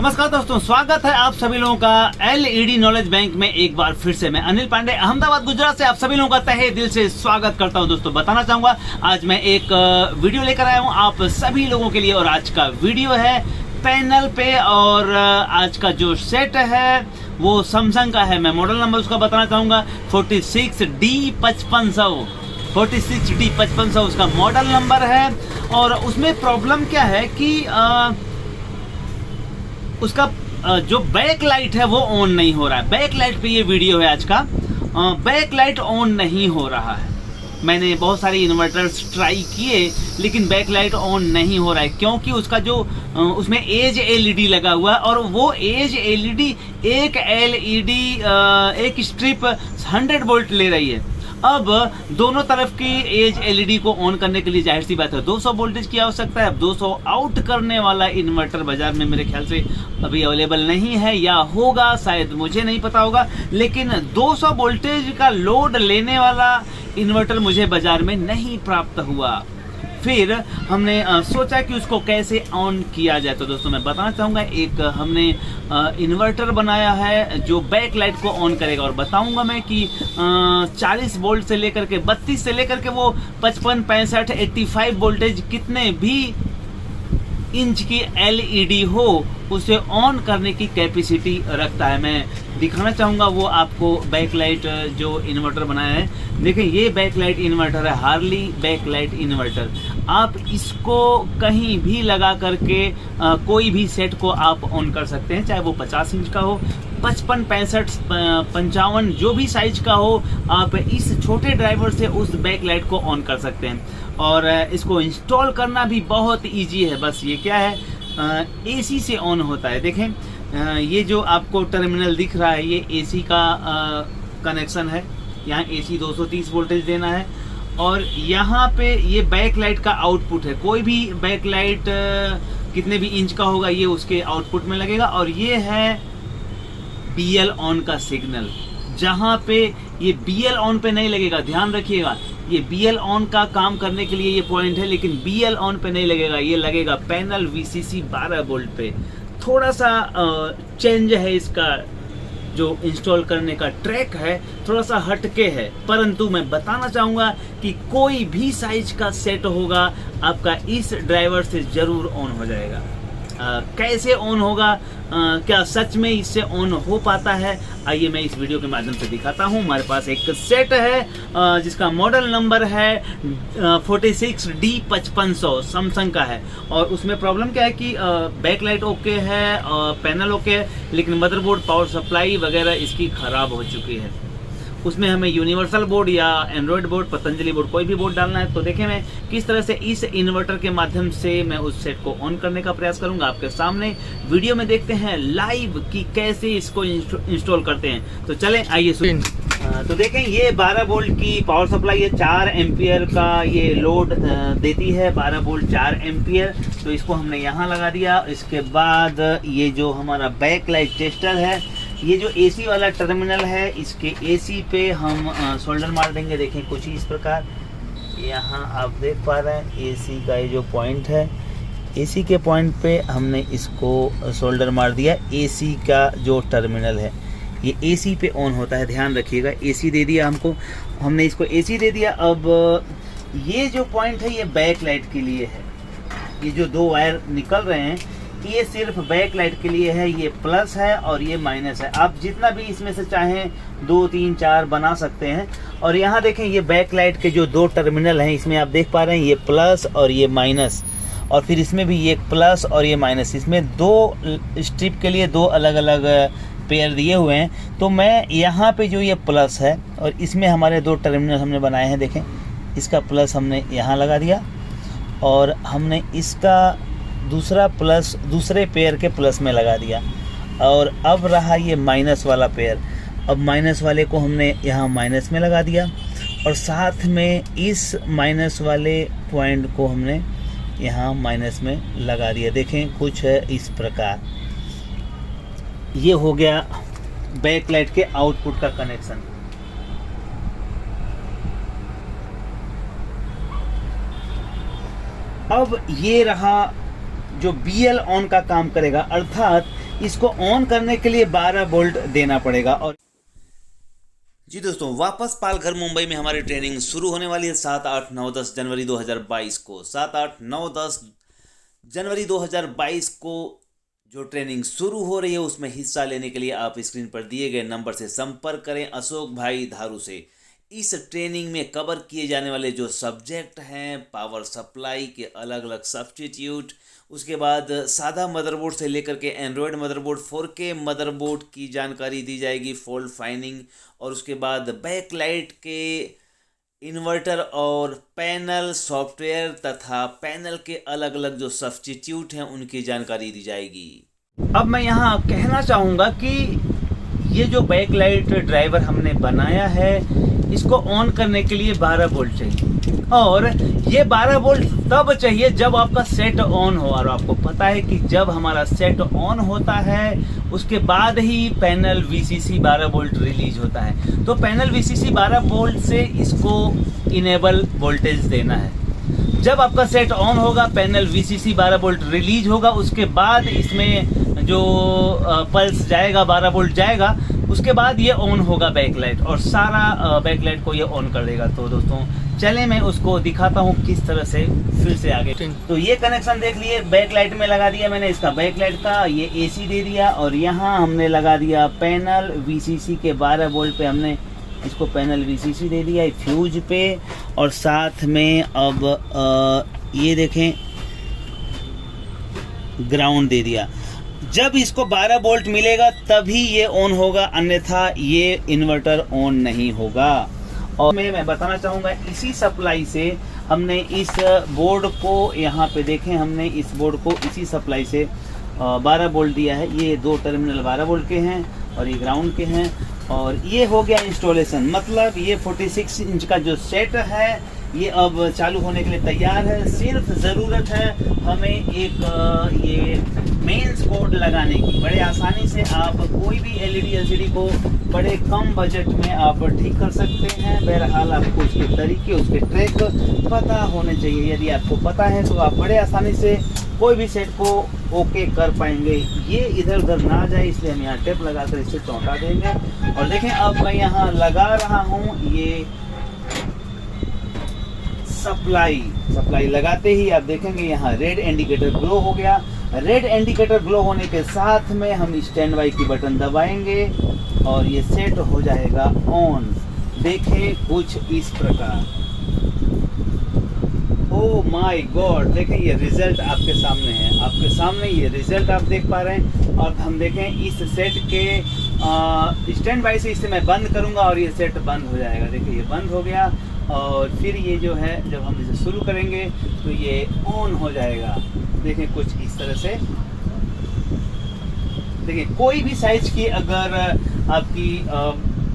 नमस्कार दोस्तों, स्वागत है आप सभी लोगों का एलईडी नॉलेज बैंक में। एक बार फिर से मैं अनिल पांडे अहमदाबाद गुजरात से आप सभी लोगों का तहे दिल से स्वागत करता हूं। दोस्तों बताना चाहूंगा आज मैं एक वीडियो लेकर आया हूं आप सभी लोगों के लिए, और आज का वीडियो है पैनल पे। और आज का जो सेट है वो सैमसंग का है। मैं मॉडल नंबर उसका बताना चाहूंगा 46D5500 46D5500 उसका मॉडल नंबर है। और उसमें प्रॉब्लम क्या है कि उसका जो बैक लाइट है वो ऑन नहीं हो रहा है। बैक लाइट पे ये वीडियो है आज का। बैक लाइट ऑन नहीं हो रहा है। मैंने बहुत सारे इन्वर्टर्स ट्राई किए लेकिन बैक लाइट ऑन नहीं हो रहा है, क्योंकि उसका जो उसमें एज एलईडी लगा हुआ है, और वो एज एलईडी एक एलईडी एक स्ट्रिप 100 वोल्ट ले रही है। अब दोनों तरफ की एज एलईडी को ऑन करने के लिए जाहिर सी बात है 200 वोल्टेज की आवश्यकता है। अब 200 आउट करने वाला इन्वर्टर बाजार में मेरे ख्याल से अभी अवेलेबल नहीं है, या होगा शायद, मुझे नहीं पता होगा। लेकिन 200 वोल्टेज का लोड लेने वाला इन्वर्टर मुझे बाजार में नहीं प्राप्त हुआ। फिर हमने सोचा कि उसको कैसे ऑन किया जाए। तो दोस्तों मैं बताना चाहूँगा, एक हमने इन्वर्टर बनाया है जो बैक लाइट को ऑन करेगा, और बताऊंगा मैं कि 40 वोल्ट से लेकर के 32 से लेकर के वो 55, 65, 85 वोल्टेज कितने भी इंच की एलईडी हो उसे ऑन करने की कैपेसिटी रखता है। मैं दिखाना चाहूँगा वो आपको बैक लाइट जो इन्वर्टर बनाया है। देखिए ये बैक लाइट इन्वर्टर है, हार्ली बैक लाइट इन्वर्टर। आप इसको कहीं भी लगा करके कोई भी सेट को आप ऑन कर सकते हैं, चाहे वो 50 इंच का हो, 55, 65, 55 जो भी साइज का हो। आप इस छोटे ड्राइवर से उस बैक लाइट को ऑन कर सकते हैं, और इसको इंस्टॉल करना भी बहुत इजी है। बस ये क्या है, एसी से ऑन होता है। देखें ये जो आपको टर्मिनल दिख रहा है ये एसी का कनेक्शन है। यहाँ एसी 230 वोल्टेज देना है, और यहाँ पे ये बैक लाइट का आउटपुट है। कोई भी बैक लाइट कितने भी इंच का होगा ये उसके आउटपुट में लगेगा। और ये है बीएल ऑन का सिग्नल, जहाँ पे ये बीएल ऑन पे नहीं लगेगा। ध्यान रखिएगा, ये बीएल ऑन का काम करने के लिए ये पॉइंट है, लेकिन बीएल ऑन पे नहीं लगेगा। ये लगेगा पैनल वीसीसी 12 वोल्ट पे। थोड़ा सा चेंज है इसका, जो इंस्टॉल करने का ट्रैक है थोड़ा सा हटके है, परंतु मैं बताना चाहूँगा कि कोई भी साइज का सेट होगा आपका इस ड्राइवर से जरूर ऑन हो जाएगा। कैसे ऑन होगा, क्या सच में इससे ऑन हो पाता है, आइए मैं इस वीडियो के माध्यम से दिखाता हूँ। हमारे पास एक सेट है जिसका मॉडल नंबर है 46D5500 सैमसंग का है। और उसमें प्रॉब्लम क्या है कि बैक लाइट ओके है, पैनल ओके है, लेकिन मदरबोर्ड, पावर सप्लाई वगैरह इसकी खराब हो चुकी है। उसमें हमें यूनिवर्सल बोर्ड या एंड्रॉयड बोर्ड, पतंजलि बोर्ड, कोई भी बोर्ड डालना है। तो देखें मैं किस तरह से इस इन्वर्टर के माध्यम से मैं उस सेट को ऑन करने का प्रयास करूंगा आपके सामने। वीडियो में देखते हैं लाइव कि कैसे इसको इंस्टॉल करते हैं। तो चलें आइए सुन। तो देखें ये 12 वोल्ट की पावर सप्लाई है, 4 एम्पियर का ये लोड देती है, 12 वोल्ट 4 एम्पियर। तो इसको हमने यहाँ लगा दिया। इसके बाद ये जो हमारा बैक लाइट टेस्टर है, ये जो एसी वाला टर्मिनल है, इसके एसी पे हम सोल्डर मार देंगे। देखें कुछ इस प्रकार, यहाँ आप देख पा रहे हैं एसी का ये जो पॉइंट है, एसी के पॉइंट पे हमने इसको सोल्डर मार दिया। एसी का जो टर्मिनल है ये एसी पे ऑन होता है, ध्यान रखिएगा। एसी दे दिया हमने इसको एसी दे दिया। अब ये जो पॉइंट है ये बैक लाइट के लिए है। ये जो 2 वायर निकल रहे हैं ये सिर्फ बैक लाइट के लिए है। ये प्लस है और ये माइनस है। आप जितना भी इसमें से चाहें 2, 3, 4 बना सकते हैं। और यहाँ देखें ये बैक लाइट के जो 2 टर्मिनल हैं, इसमें आप देख पा रहे हैं ये प्लस और ये माइनस, और फिर इसमें भी ये प्लस और ये माइनस। इसमें 2 स्ट्रिप के लिए 2 अलग अलग पेयर दिए हुए हैं। तो मैं यहाँ पे जो ये प्लस है और इसमें हमारे 2 टर्मिनल हमने बनाए हैं। देखें इसका प्लस हमने यहाँ लगा दिया, और हमने इसका दूसरा प्लस दूसरे पेयर के प्लस में लगा दिया। और अब रहा ये माइनस वाला पेयर, अब माइनस वाले को हमने यहाँ माइनस में लगा दिया, और साथ में इस माइनस वाले पॉइंट को हमने यहाँ माइनस में लगा दिया। देखें कुछ है इस प्रकार। ये हो गया बैक लाइट के आउटपुट का कनेक्शन। अब ये रहा जो BL ऑन का काम करेगा, अर्थात इसको ऑन करने के लिए 12 वोल्ट देना पड़ेगा। और जी दोस्तों, वापस पालघर मुंबई में हमारी ट्रेनिंग शुरू होने वाली है 7, 8, 9, 10 जनवरी 2022 को। 7, 8, 9, 10 जनवरी 2022 को जो ट्रेनिंग शुरू हो रही है उसमें हिस्सा लेने के लिए आप स्क्रीन पर दिए गए नंबर से संपर्क करें अशोक भाई धारू से। इस ट्रेनिंग में कवर किए जाने वाले जो सब्जेक्ट हैं, पावर सप्लाई के अलग अलग सब्स्टिट्यूट, उसके बाद सादा मदरबोर्ड से लेकर के एंड्रॉयड मदरबोर्ड, 4K मदरबोर्ड की जानकारी दी जाएगी, फॉल्ट फाइंडिंग, और उसके बाद बैकलाइट के इन्वर्टर और पैनल सॉफ्टवेयर तथा पैनल के अलग अलग जो सब्स्टिट्यूट हैं उनकी जानकारी दी जाएगी। अब मैं यहाँ कहना चाहूँगा कि ये जो बैकलाइट ड्राइवर हमने बनाया है इसको ऑन करने के लिए 12 वोल्ट चाहिए, और ये 12 वोल्ट तब चाहिए जब आपका सेट ऑन हो। और आपको पता है कि जब हमारा सेट ऑन होता है उसके बाद ही पैनल VCC 12 वोल्ट रिलीज होता है। तो पैनल VCC 12 वोल्ट से इसको इनेबल वोल्टेज देना है। जब आपका सेट ऑन होगा, पैनल VCC 12 वोल्ट रिलीज होगा, उसके बाद इसमें जो पल्स जाएगा 12 वोल्ट जाएगा, उसके बाद ये ऑन होगा बैकलाइट, और सारा बैकलाइट को ये ऑन कर देगा। तो दोस्तों चले मैं उसको दिखाता हूँ किस तरह से फिर से आगे। तो ये कनेक्शन देख लिए, बैकलाइट में लगा दिया मैंने इसका बैकलाइट का, ये AC दे दिया, और यहाँ हमने लगा दिया पैनल VCC के 12 वोल्ट पे हमने इसको पैनल VCC दे दिया फ्यूज पे, और साथ में अब ये देखें ग्राउंड दे दिया। जब इसको 12 वोल्ट मिलेगा तभी ये ऑन होगा, अन्यथा ये इन्वर्टर ऑन नहीं होगा। और मैं बताना चाहूँगा इसी सप्लाई से हमने इस बोर्ड को, यहाँ पे देखें, हमने इस बोर्ड को इसी सप्लाई से 12 वोल्ट दिया है। ये 2 टर्मिनल 12 वोल्ट के हैं और ये ग्राउंड के हैं, और ये हो गया इंस्टॉलेशन। मतलब ये 46 इंच का जो सेट है ये अब चालू होने के लिए तैयार है। सिर्फ ज़रूरत है हमें एक ये मेंस बोर्ड लगाने की। बड़े आसानी से आप कोई भी LED LCD को बड़े कम बजट में आप ठीक कर सकते हैं। बहरहाल आपको उसके तरीके, उसके ट्रैक पता होने चाहिए। यदि आपको पता है तो आप बड़े आसानी से कोई भी सेट को ओके कर पाएंगे। ये इधर उधर ना जाए इसलिए हम यहाँ टेप लगाकर इसे चौंटा देंगे। और देखें अब मैं यहाँ लगा रहा हूँ ये सप्लाई लगाते ही आप देखेंगे यहाँ रेड इंडिकेटर ग्लो हो गया। रेड इंडिकेटर ग्लो होने के साथ में हम स्टैंड बाई की बटन दबाएंगे और ये सेट हो जाएगा ऑन। देखें कुछ इस प्रकार। ओ माय गॉड, देखें ये रिजल्ट आपके सामने है। आपके सामने ये रिजल्ट आप देख पा रहे हैं। और हम देखें इस सेट के स्टैंड बाई से इसे मैं बंद करूंगा और ये सेट बंद हो जाएगा। देखिए ये बंद हो गया, और फिर ये जो है जब हम इसे शुरू करेंगे तो ये ऑन हो जाएगा। देखें कुछ इस तरह से। देखिए कोई भी साइज की अगर आपकी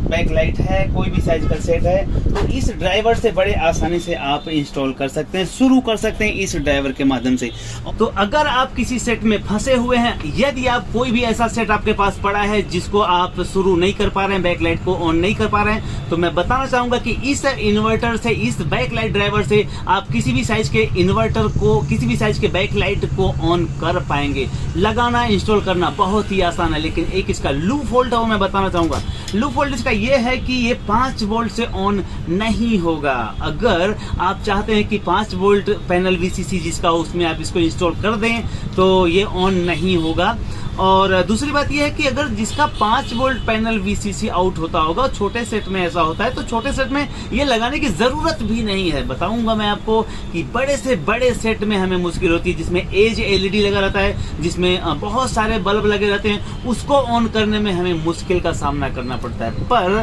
बैकलाइट है, कोई भी साइज का सेट है, तो इस ड्राइवर से बड़े आसानी से आप इंस्टॉल कर सकते हैं, शुरू कर सकते हैं इस ड्राइवर के माध्यम से। तो अगर आप किसी सेट में फंसे हुए हैं, यदि आप कोई भी ऐसा सेट आपके पास पड़ा है जिसको आप शुरू नहीं कर पा रहे हैं, बैकलाइट को ऑन नहीं कर पा रहे हैं, तो मैं बताना चाहूंगा कि इस इन्वर्टर से, इस बैकलाइट ड्राइवर से आप किसी भी साइज के इन्वर्टर को, किसी भी साइज के बैकलाइट को ऑन कर पाएंगे। लगाना, इंस्टॉल करना बहुत ही आसान है, लेकिन एक इसका लूप होल्ड है वो मैं बताना चाहूंगा। लूप होल्ड इसका ये है कि ये 5 वोल्ट से ऑन नहीं होगा। अगर आप चाहते हैं कि 5 वोल्ट पैनल VCC जिसका उसमें आप इसको इंस्टॉल कर दें तो ये ऑन नहीं होगा। और दूसरी बात यह है कि अगर जिसका 5 वोल्ट पैनल VCC आउट होता होगा, छोटे सेट में ऐसा होता है, तो छोटे सेट में ये लगाने की ज़रूरत भी नहीं है। बताऊंगा मैं आपको कि बड़े से बड़े सेट में हमें मुश्किल होती है, जिसमें एज LED लगा रहता है, जिसमें बहुत सारे बल्ब लगे रहते हैं, उसको ऑन करने में हमें मुश्किल का सामना करना पड़ता है। पर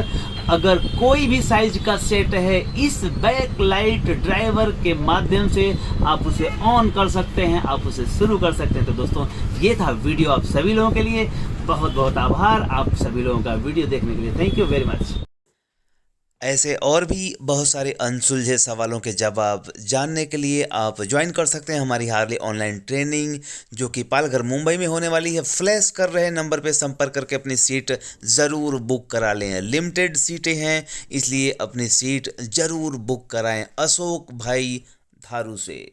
अगर कोई भी साइज का सेट है, इस बैक लाइट ड्राइवर के माध्यम से आप उसे ऑन कर सकते हैं, आप उसे शुरू कर सकते हैं। तो दोस्तों ये था वीडियो आप सभी लोगों के लिए। बहुत बहुत आभार आप सभी लोगों का वीडियो देखने के लिए। Thank you very much. ऐसे और भी बहुत सारे अनसुलझे सवालों के जवाब जानने के लिए आप ज्वाइन कर सकते हैं हमारी हार्ले ऑनलाइन ट्रेनिंग, जो कि पालघर मुंबई में होने वाली है। फ्लैश कर रहे नंबर पे संपर्क करके अपनी सीट ज़रूर बुक करा लें। लिमिटेड सीटें हैं, इसलिए अपनी सीट ज़रूर बुक कराएं। अशोक भाई धारू से।